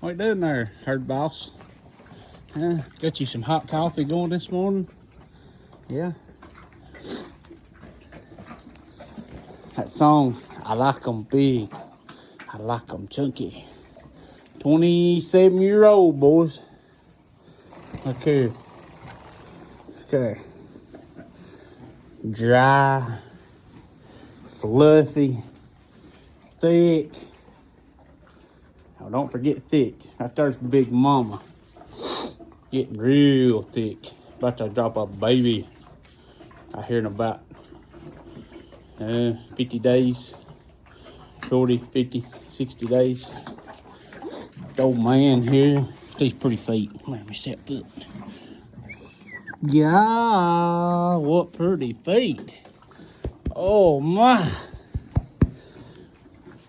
What you doing there, herd boss? Got you some hot coffee going this morning? Yeah. That song, I like 'em big, I like 'em chunky. 27-year-old boys. Look here. Okay. Dry, fluffy, thick. Oh, don't forget thick. Right there's Big Mama. Getting real thick. About to drop a baby. I hear in about 50 days. 40, 50, 60 days. Old man here. These pretty feet. Let me set foot. Yeah, what pretty feet. Oh my.